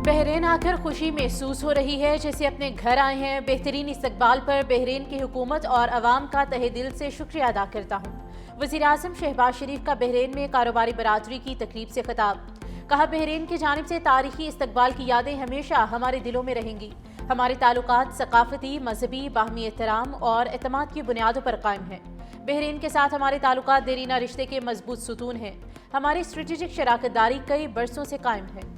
بحرین آ کر خوشی محسوس ہو رہی ہے جیسے اپنے گھر آئے ہیں۔ بہترین استقبال پر بحرین کی حکومت اور عوام کا تہہ دل سے شکریہ ادا کرتا ہوں۔ وزیراعظم شہباز شریف کا بحرین میں کاروباری برادری کی تقریب سے خطاب۔ کہا بحرین کی جانب سے تاریخی استقبال کی یادیں ہمیشہ ہمارے دلوں میں رہیں گی۔ ہمارے تعلقات ثقافتی، مذہبی، باہمی احترام اور اعتماد کی بنیادوں پر قائم ہیں۔ بحرین کے ساتھ ہمارے تعلقات دیرینہ رشتے کے مضبوط ستون ہیں۔ ہماری اسٹریٹجک شراکت داری کئی برسوں سے قائم ہے۔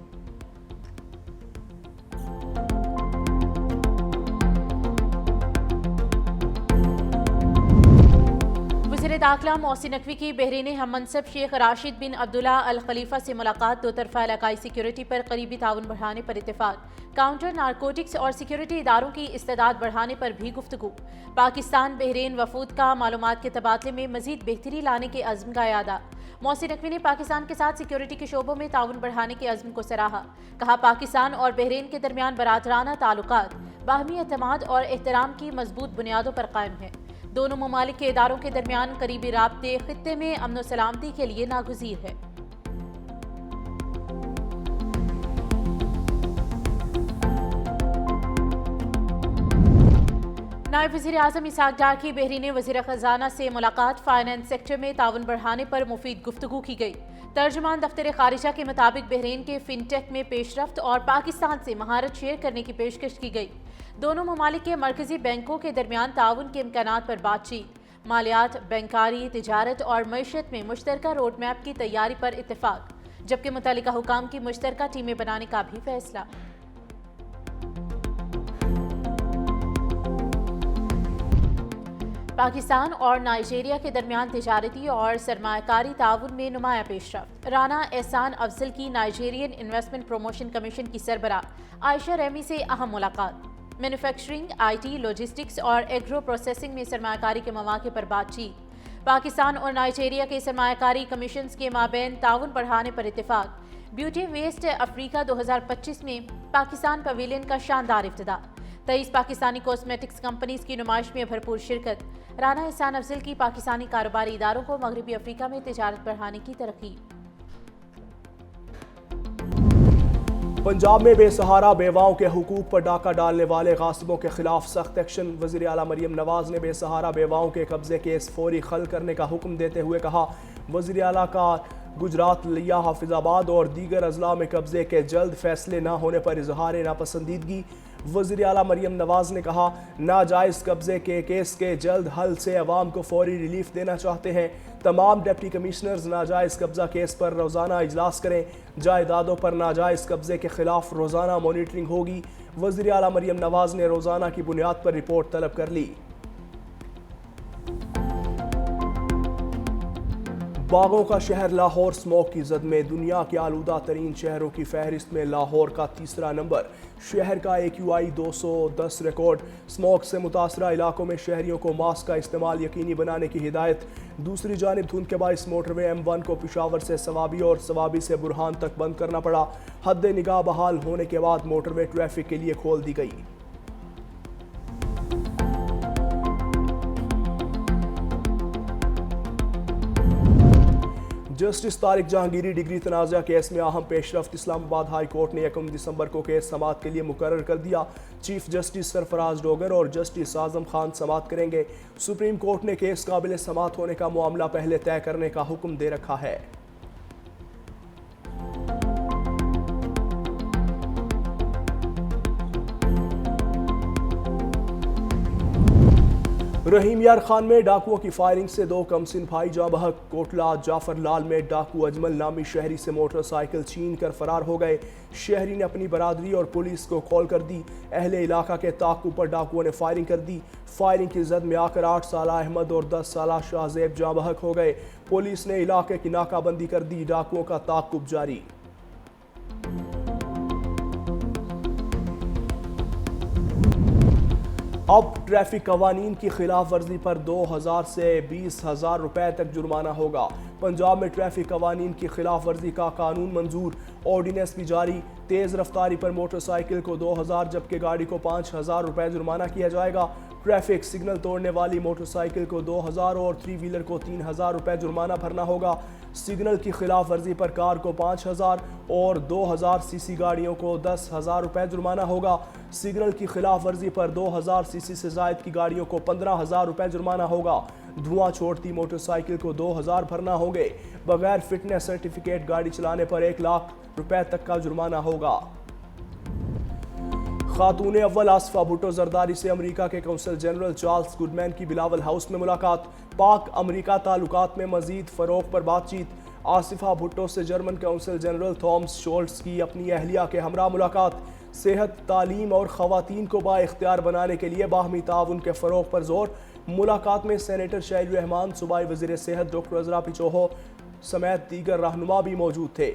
وزیر داخلہ محسن نقوی کی بحرین ہم منصب شیخ راشد بن عبداللہ الخلیفہ سے ملاقات۔ دو طرفہ علاقائی سیکیورٹی پر قریبی تعاون بڑھانے پر اتفاق۔ کاؤنٹر نارکوٹکس اور سیکیورٹی اداروں کی استعداد بڑھانے پر بھی گفتگو۔ پاکستان بحرین وفود کا معلومات کے تبادلے میں مزید بہتری لانے کے عزم کا اعادہ۔ محسن نقوی نے پاکستان کے ساتھ سیکیورٹی کے شعبوں میں تعاون بڑھانے کے عزم کو سراہا۔ کہا پاکستان اور بحرین کے درمیان برادرانہ تعلقات باہمی اعتماد اور احترام کی مضبوط بنیادوں پر قائم ہیں۔ دونوں ممالک کے اداروں کے درمیان قریبی رابطے خطے میں امن و سلامتی کے لیے ناگزیر ہے۔ نائب وزیر اعظم اسحاق ڈار کی بحرین وزیر خزانہ سے ملاقات۔ فائنانس سیکٹر میں تعاون بڑھانے پر مفید گفتگو کی گئی۔ ترجمان دفتر خارجہ کے مطابق بحرین کے فن ٹیک میں پیش رفت اور پاکستان سے مہارت شیئر کرنے کی پیشکش کی گئی۔ دونوں ممالک کے مرکزی بینکوں کے درمیان تعاون کے امکانات پر بات چیت۔ مالیات، بینکاری، تجارت اور معیشت میں مشترکہ روڈ میپ کی تیاری پر اتفاق، جبکہ متعلقہ حکام کی مشترکہ ٹیمیں بنانے کا بھی فیصلہ۔ پاکستان اور نائجیریا کے درمیان تجارتی اور سرمایہ کاری تعاون میں نمایاں پیش رفت۔ رانا احسان افضل کی نائجیرین انویسٹمنٹ پروموشن کمیشن کی سربراہ عائشہ ریمی سے اہم ملاقات۔ مینوفیکچرنگ، آئی ٹی، لاجسٹکس اور ایگرو پروسیسنگ میں سرمایہ کاری کے مواقع پر بات چیت۔ پاکستان اور نائجیریا کے سرمایہ کاری کمیشنز کے مابین تعاون بڑھانے پر اتفاق۔ بیوٹی ویسٹ افریقہ 2025 میں پاکستان پویلین کا شاندار افتتاح۔ 23 پاکستانی کاسمیٹکس کمپنیز کی نمائش میں بھرپور شرکت۔ رانا احسان افضل کی پاکستانی کاروباری اداروں کو مغربی افریقہ میں تجارت بڑھانے کی ترغیب۔ پنجاب میں بے سہارا بیواؤں کے حقوق پر ڈاکہ ڈالنے والے غاصبوں کے خلاف سخت ایکشن۔ وزیر اعلیٰ مریم نواز نے بے سہارا بیواؤں کے قبضے کیس فوری حل کرنے کا حکم دیتے ہوئے کہا وزیر اعلیٰ کا گجرات، لیا، حافظ آباد اور دیگر اضلاع میں قبضے کے جلد فیصلے نہ ہونے پر اظہار ناپسندیدگی۔ وزیر اعلیٰ مریم نواز نے کہا ناجائز قبضے کے کیس کے جلد حل سے عوام کو فوری ریلیف دینا چاہتے ہیں۔ تمام ڈپٹی کمشنرز ناجائز قبضہ کیس پر روزانہ اجلاس کریں۔ جائیدادوں پر ناجائز قبضے کے خلاف روزانہ مانیٹرنگ ہوگی۔ وزیر اعلیٰ مریم نواز نے روزانہ کی بنیاد پر رپورٹ طلب کر لی۔ باغوں کا شہر لاہور اسموگ کی زد میں، دنیا کے آلودہ ترین شہروں کی فہرست میں لاہور کا تیسرا نمبر۔ شہر کا AQI 210 ریکارڈ۔ اسموگ سے متاثرہ علاقوں میں شہریوں کو ماسک کا استعمال یقینی بنانے کی ہدایت۔ دوسری جانب دھند کے باعث موٹر وے M1 کو پشاور سے صوابی اور صوابی سے برہان تک بند کرنا پڑا۔ حد نگاہ بحال ہونے کے بعد موٹر وے ٹریفک کے لیے کھول دی گئی۔ جسٹس طارق جہانگیری ڈگری تنازعہ کیس میں اہم پیش رفت۔ اسلام آباد ہائی کورٹ نے 1 دسمبر کو کیس سماعت کے لیے مقرر کر دیا۔ چیف جسٹس سرفراز ڈوگر اور جسٹس اعظم خان سماعت کریں گے۔ سپریم کورٹ نے کیس قابل سماعت ہونے کا معاملہ پہلے طے کرنے کا حکم دے رکھا ہے۔ رحیم یار خان میں ڈاکوؤں کی فائرنگ سے 2 کمسن بھائی جاں بحق۔ کوٹلہ جعفر لال میں ڈاکو اجمل نامی شہری سے موٹر سائیکل چھین کر فرار ہو گئے۔ شہری نے اپنی برادری اور پولیس کو کال کر دی۔ اہل علاقہ کے تعاقب پر ڈاکوؤں نے فائرنگ کر دی۔ فائرنگ کی زد میں آ کر 8 سالہ احمد اور 10 سالہ شاہ زیب جاں بحق ہو گئے۔ پولیس نے علاقے کی ناکہ بندی کر دی۔ ڈاکوؤں کا تعاقب جاری۔ اب ٹریفک قوانین کی خلاف ورزی پر 2000 سے 20,000 روپے تک جرمانہ ہوگا۔ پنجاب میں ٹریفک قوانین کی خلاف ورزی کا قانون منظور، آرڈیننس بھی جاری۔ تیز رفتاری پر موٹر سائیکل کو 2000 جبکہ گاڑی کو 5000 روپے جرمانہ کیا جائے گا۔ ٹریفک سگنل توڑنے والی موٹر سائیکل کو 2000 اور 3 ویلر کو 3000 روپے جرمانہ بھرنا ہوگا۔ سگنل کی خلاف ورزی پر کار کو 5,000 اور 2,000 سی سی گاڑیوں کو 10,000 روپے جرمانہ ہوگا۔ سگنل کی خلاف ورزی پر 2,000 سی سی سے زائد کی گاڑیوں کو 15,000 روپے جرمانہ ہوگا۔ دھواں چھوڑتی موٹر سائیکل کو 2,000 بھرنا ہوں گے۔ بغیر فٹنس سرٹیفکیٹ گاڑی چلانے پر 1 لاکھ روپے تک کا جرمانہ ہوگا۔ خاتون اول آصفہ بھٹو زرداری سے امریکہ کے قونصل جنرل چارلس گڈمین کی بلاول ہاؤس میں ملاقات۔ پاک امریکہ تعلقات میں مزید فروغ پر بات چیت۔ آصفہ بھٹو سے جرمن قونصل جنرل تھامس شولٹز کی اپنی اہلیہ کے ہمراہ ملاقات۔ صحت، تعلیم اور خواتین کو با اختیار بنانے کے لیے باہمی تعاون کے فروغ پر زور۔ ملاقات میں سینیٹر شیل رحمان، صوبائی وزیر صحت ڈاکٹر عذرا پچوہو سمیت دیگر رہنما بھی موجود تھے۔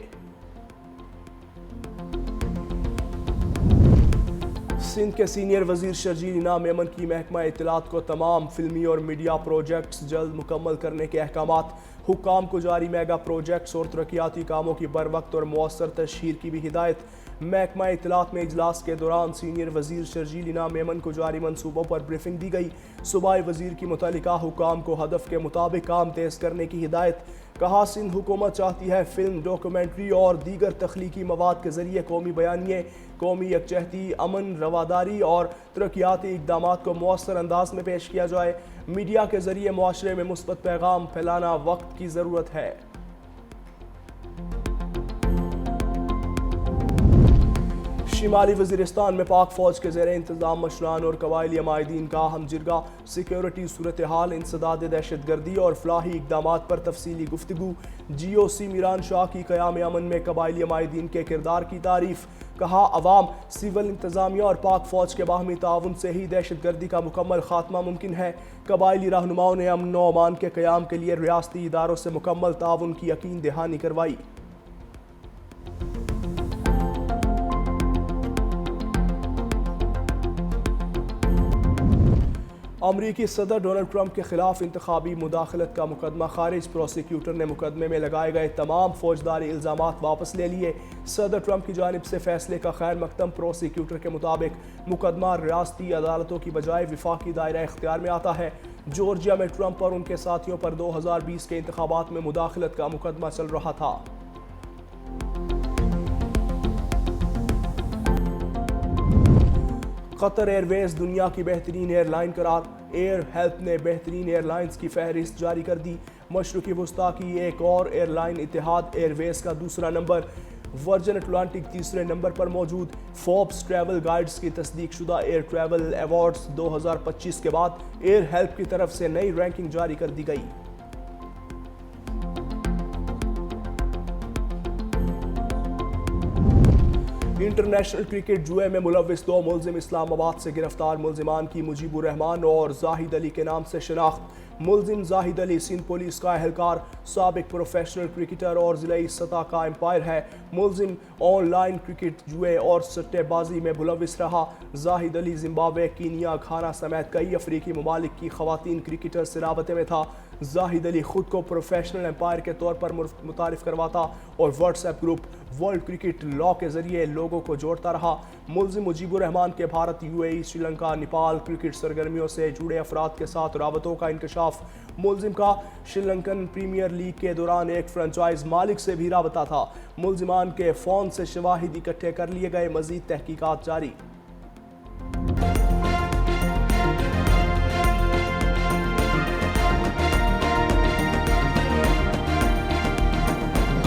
سندھ کے سینئر وزیر شرجیل انعام میمن کی محکمہ اطلاعات کو تمام فلمی اور میڈیا پروجیکٹس جلد مکمل کرنے کے احکامات۔ حکام کو جاری میگا پروجیکٹس اور ترقیاتی کاموں کی بروقت اور مؤثر تشہیر کی بھی ہدایت۔ محکمہ اطلاعات میں اجلاس کے دوران سینئر وزیر شرجیل انعام میمن کو جاری منصوبوں پر بریفنگ دی گئی۔ صوبائی وزیر کی متعلقہ حکام کو ہدف کے مطابق کام تیز کرنے کی ہدایت۔ کہا سندھ حکومت چاہتی ہے فلم، ڈاکومنٹری اور دیگر تخلیقی مواد کے ذریعے قومی بیانیے، قومی یکجہتی، امن، رواداری اور ترقیاتی اقدامات کو مؤثر انداز میں پیش کیا جائے۔ میڈیا کے ذریعے معاشرے میں مثبت پیغام پھیلانا وقت کی ضرورت ہے۔ شمالی وزیرستان میں پاک فوج کے زیر انتظام مشران اور قبائلی عمائدین کا ہم جرگہ۔ سیکیورٹی صورتحال، انسداد دہشت گردی اور فلاحی اقدامات پر تفصیلی گفتگو۔ جی او سی میران شاہ کی قیام امن میں قبائلی عمائدین کے کردار کی تعریف۔ کہا عوام، سول انتظامیہ اور پاک فوج کے باہمی تعاون سے ہی دہشت گردی کا مکمل خاتمہ ممکن ہے۔ قبائلی رہنماؤں نے امن و امان کے قیام کے لیے ریاستی اداروں سے مکمل تعاون کی یقین دہانی کروائی۔ امریکی صدر ڈونلڈ ٹرمپ کے خلاف انتخابی مداخلت کا مقدمہ خارج۔ پروسیکیوٹر نے مقدمے میں لگائے گئے تمام فوجداری الزامات واپس لے لیے۔ صدر ٹرمپ کی جانب سے فیصلے کا خیر مقدم۔ پروسیکیوٹر کے مطابق مقدمہ ریاستی عدالتوں کی بجائے وفاقی دائرہ اختیار میں آتا ہے۔ جورجیا میں ٹرمپ اور ان کے ساتھیوں پر 2020 کے انتخابات میں مداخلت کا مقدمہ چل رہا تھا۔ قطر ایئر ویز دنیا کی بہترین ایئر لائن قرار۔ ایئر ہیلپ نے بہترین ایئر لائنز کی فہرست جاری کر دی۔ مشرقی وسطی کی ایک اور ایئر لائن اتحاد ایئر ویز کا دوسرا نمبر، ورجن اٹلانٹک تیسرے نمبر پر موجود۔ فوربس ٹریول گائیڈز کی تصدیق شدہ ایئر ٹریول ایوارڈز 2025 کے بعد ایئر ہیلپ کی طرف سے نئی رینکنگ جاری کر دی گئی۔ انٹرنیشنل کرکٹ جوئے میں ملوث 2 ملزم اسلام آباد سے گرفتار۔ ملزمان کی مجیب الرحمان اور زاہد علی کے نام سے شناخت۔ ملزم زاہد علی سندھ پولیس کا اہلکار، سابق پروفیشنل کرکٹر اور ضلعی سطح کا امپائر ہے۔ ملزم آن لائن کرکٹ جوئے اور سٹے بازی میں ملوث رہا۔ زاہد علی زمبابوے، کینیا، گھانا سمیت کئی افریقی ممالک کی خواتین کرکٹر سے رابطے میں تھا۔ زاہد علی خود کو پروفیشنل امپائر کے طور پر متعارف کرواتا اور WhatsApp group world cricket لا کے ذریعے لوگوں کو جوڑتا رہا۔ ملزم مجیب الرحمان کے Bharat, you a E, Sri Lanka, Nepal cricket سرگرمیوں سے جڑے افراد کے ساتھ رابطوں کا انکشاف۔ ملزم کا شری لنکن پریمیئر لیگ کے دوران ایک فرنچائز مالک سے بھی رابطہ تھا۔ ملزمان کے فون سے شواہد اکٹھے کر لیے گئے، مزید تحقیقات جاری۔